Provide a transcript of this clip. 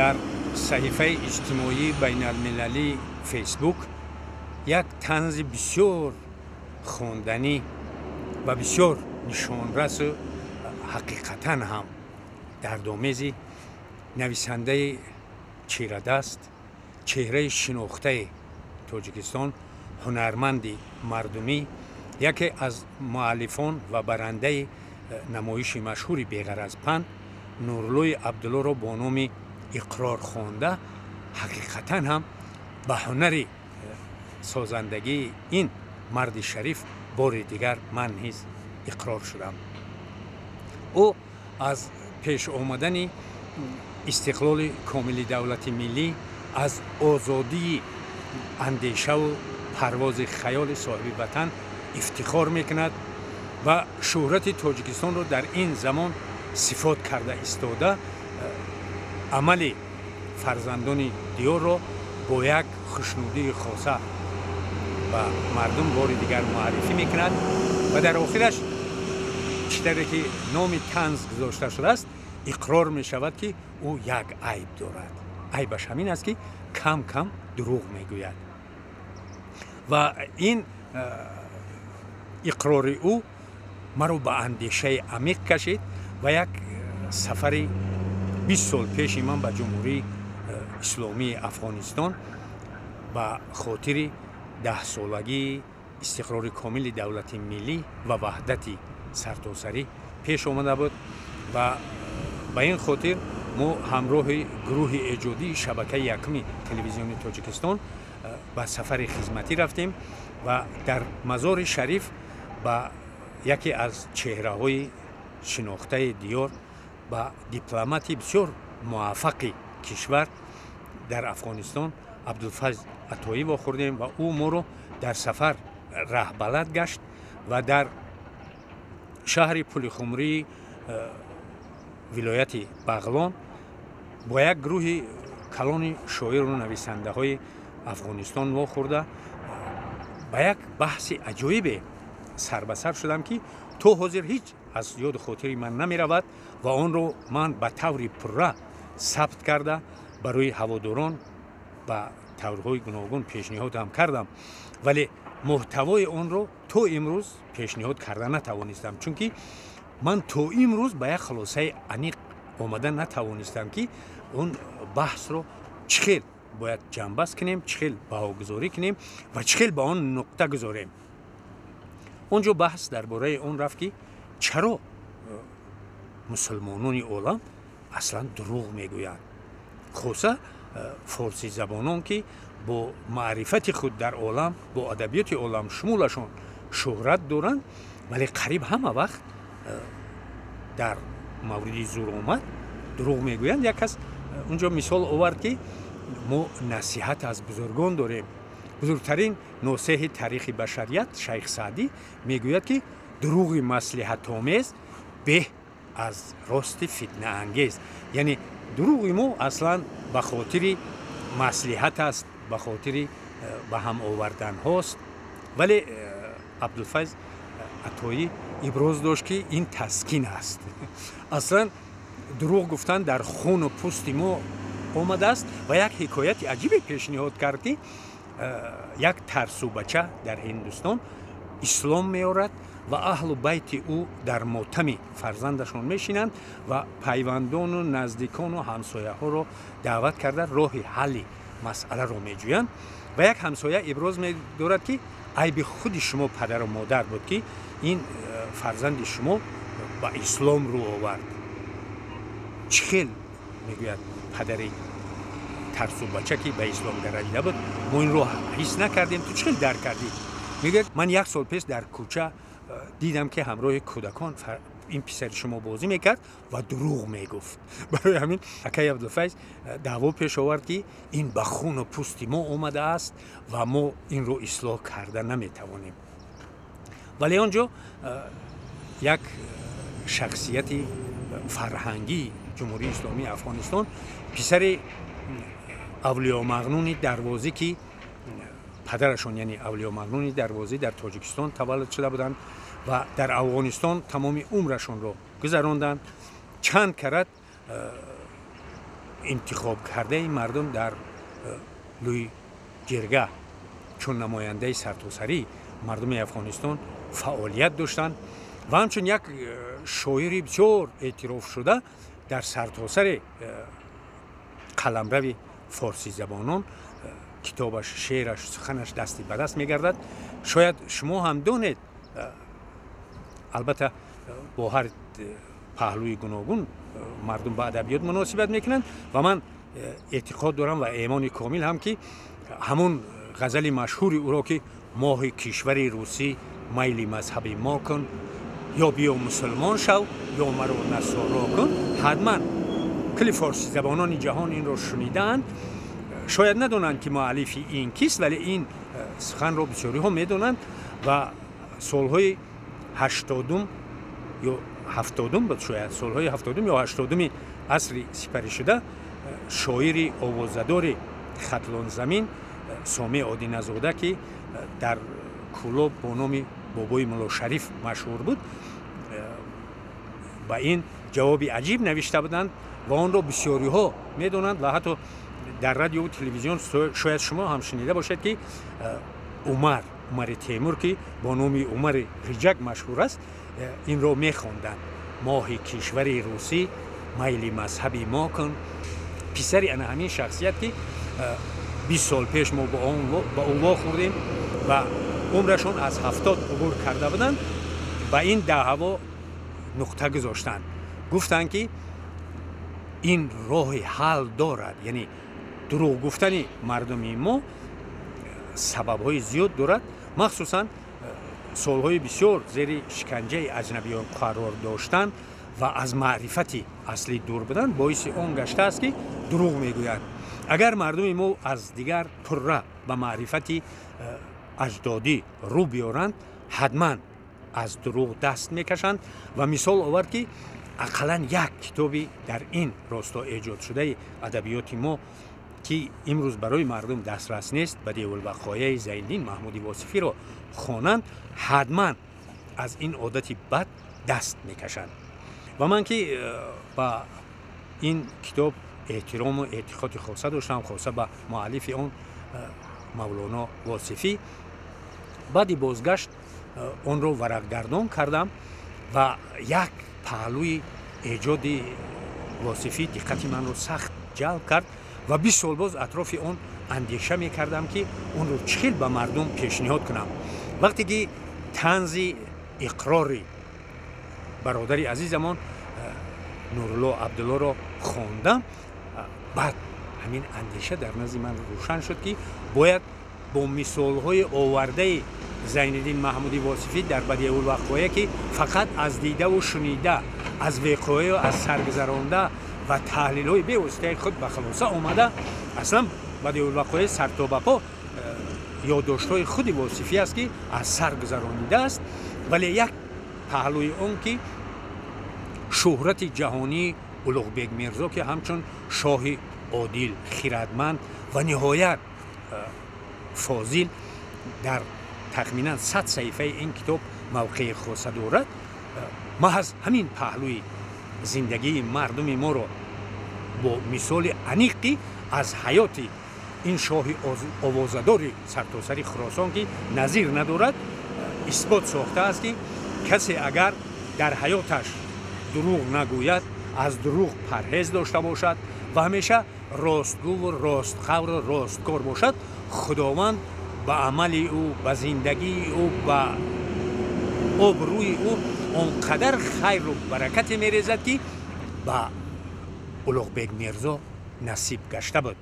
در صحیفه اجتماعی بین المللی فیسبوک یک طنز بسیار خواندنی و بسیار نشانرس حقیقتا هم دردآمیزی نویسنده چیره‌دست، چهره شناخته تاجیکستان، هنرمندی مردمی، یکی از مؤلفان و برنده نمایش مشهوری بی‌غرض پند نورلوی عبدالله را با نام اقرار خوانده، حقیقتا هم به هنر سازندگی این مرد شریف بار دیگر من نیز اقرار شدم. او از پیش آمدن استقلال کامل دولت ملی، از آزادی اندیشه و پرواز خیال صاحب وطن افتخار میکند و شهرت تاجیکستان را در این زمان صفات کرده ایستاده، عمل فرزندان دیار را با یک خوشنودی خاصه و مردم بار دیگر معرفی میکند و در آخرش چیزی که نام طنز گذاشته شده است اقرار می شود که او یک عیب دارد. عیبش همین است که کم کم دروغ میگوید و این اقرار او مرا به اندیشه عمیق کشید و یک سفر 20 سال پیش من به جمهوری اسلامی افغانستان به خاطر 10 سالگی استقرار کامل دولت ملی و وحدت سرتاسری پیش آمده بود و به این خاطر ما همراه گروه ایجادی شبکه یکم تلویزیون تاجیکستان به سفر خدمتی رفتیم و در مزار شریف به یکی از چهره های شناخته دیار به دیپلماتی بسیار موفق کشور در افغانستان عبدالفضل عطایی واخوردیم و او ما رو در سفر رهبلد گشت و در شهر پلخمری ولایت بغلان با یک گروه کلان شاعر و نویسنده های افغانستان واخورده با یک بحث عجایب سر به سر شدم که تو حاضر هیچ از یاد خاطری من نمی رود و آن رو من به طور پره ثبت کرده برای هواداران و طورهای گوناگون پیشنهاد هم کردم، ولی محتوای آن رو تو امروز پیشنهاد کرده نتوانستم، چون که من تو امروز به یک خلاصه عمیق آمده نتوانستم که اون بحث رو چخیل باید جنبست کنیم، چخیل بهاگذاری کنیم و چخیل به آن نقطه گذاریم. اونجا بحث درباره اون رفت که چرا مسلمانان عالم اصلا دروغ میگویند، خصوصا فارسی زبانان که با معرفت خود در عالم، با ادبیات عالم شمولشان شهرت دارند، ولی قریب همه وقت در مورد زور آمد دروغ میگویند. یک کس اونجا مثال آورد که ما نصیحت از بزرگان داریم. بزرگترین ناصح تاریخ بشریت شیخ سعدی میگوید که دروغ مصلحت آمیز به از راست فتنه انگیز، یعنی دروغ ما اصلا به خاطر مصلحت است، به خاطر به هم آوردن هاست، ولی عبدالفضل عطایی ابراز داشت که این تسکین است. اصلا دروغ گفتن در خون و پوست ما آمده است و یک حکایت عجیب پیشنهاد کرد که یک ترسو بچه در هندوستان اسلام میارد و اهل بیت او در ماتم فرزندشان میشینند و پیوندان و نزدیکان و همسایه ها را دعوت کرده راه حل مسئله را میجویند و یک همسایه ابراز می‌دارد که عیب خود شما پدر و مادر بود که این فرزند شما به اسلام رو آورد. چخیل میگوید پدری ترسو بچه که به اسلام گراییده بود، ما این رو حس نکردیم، تو چخیل درک کردی؟ میگه من 1 سال پیش در کوچه دیدم که همراه کودکان این پسر شما بازی میکرد و دروغ میگفت. برای همین اکای عبدالفضل دعوا پیش آورد که این به خون و پوست ما اومده است و ما این رو اصلاح کرده نمیتوانیم. ولی آنجا یک شخصیت فرهنگی جمهوری اسلامی افغانستان، پسر اولیا مغنون دروازی که پدرشون یعنی اولیا مغنون دروازی در تاجیکستان تولد شده بودند و در افغانستان تمام عمرشون رو گذراندند، چند کرد انتخاب کرده مردم در لوی جرگه چون نماینده سرتاسری مردم افغانستان فعالیت داشتند و همچون یک شاعری بسیار اعتراف شده در سرتاسر قلمرو فارسی زبانان کتابش، شعرش، سخنش دستی به دست میگردد. شاید شما هم دونید، البته با هر پهلوی گوناگون مردم به ادبیات مناسبت میکنند و من اعتقاد دارم و ایمان کامل هم که همون غزل مشهور او را که ماه کشور روسی میل مذهب ما کن، یا بیا مسلمان شو یا مرا نصارا کن، حتما کل فارسی زبانان جهان این را شنیدند. شاید ندونند که مؤلف این کیست، ولی این سخن را بسیاری ها میدونند و سالهای 80 یا 70 بود، شاید سالهای 70 یا 80 عصر سپری شده شاعر آوازدار خطلان زمین سامی عادی نزاده که در کلوب با نام بابای ملا شریف مشهور بود با این جوابی عجیب نوشته بودند و آن را بسیاری ها میدونند و حتی در رادیو و تلویزیون شاید شما هم شنیده باشد که عمر تیمور که با نام عمر ریجک مشهور است این را میخواندند. ماه کشور روسی میل مذهبی ما کن. پسری انا همین شخصیت که 20 سال پیش ما با اون خوردیم و عمرشون از 70 عبور کرده بودند و این دعوا نقطه گذاشتند. گفتند که این راه حل دارد، یعنی دروغ گفتن مردم ما سبب‌های زیاد دارد، مخصوصا سالهای بسیار زیر شکنجه اجنبیان قرار داشتن و از معرفت اصلی دور بودن باعث آن گشته است که دروغ میگویند. اگر مردم ما از دیگر پره به معرفت اجدادی رو بیارند حتما از دروغ دست میکشند و مثال آورد که اقلا یک کتابی در این راستا ایجاد شده ادبیات ما که امروز برای مردم دسترس نیست، بدیع البقایه زینالدین محمودی واصفی را خوانند حتما از این عادت بد دست میکشند. و من که با این کتاب احترام و اعتقاد خاصه داشتم، خاصه به مؤلف آن مولانا واصفی، بعد بازگشت آن را ورقگردان کردم و یک پهلوی ایجاد واصفی دقت من را سخت جلب کرد و 20 سال باز اطراف آن اندیشه می کردم که اون رو چخیل به مردم پیشنهاد کنم. وقتی که طنز اقراری برادر عزیزمان نورالله عبدالله را خواندم، بعد همین اندیشه در نزد من روشن شد که باید با مثالهای آورده زینالدین محمودی واصفی در بدیع الوقایع که فقط از دیده و شنیده، از وقایع و از سرگذرانده و تحلیل های به واسطه خود به خلاصه آمده، اصلا بدیع الوقایع سر تا به پا یادداشت‌های خود واصفی است که از سر گذرانیده است، ولی یک پهلوی اون که شهرت جهانی اولوغبک میرزا که همچون شاه عادل، خردمند و نهایت فاضل در تخمینا 100 صفحه این کتاب موقع خاصه دارد، محض همین پهلوی زندگی مردم ما را با مثال انیقی از حیات این شاه آوازدار سرتاسر خراسان که نظیر ندارد اثبات ساخته است که کسی اگر در حیاتش دروغ نگوید، از دروغ پرهیز داشته باشد و همیشه راستگو و راستخو و راستکار باشد، خداوند به عمل او، به زندگی او، به آبروی او آنقدر خیر و برکت میریزد که به اولوغبک میرزا نصیب گشته بود.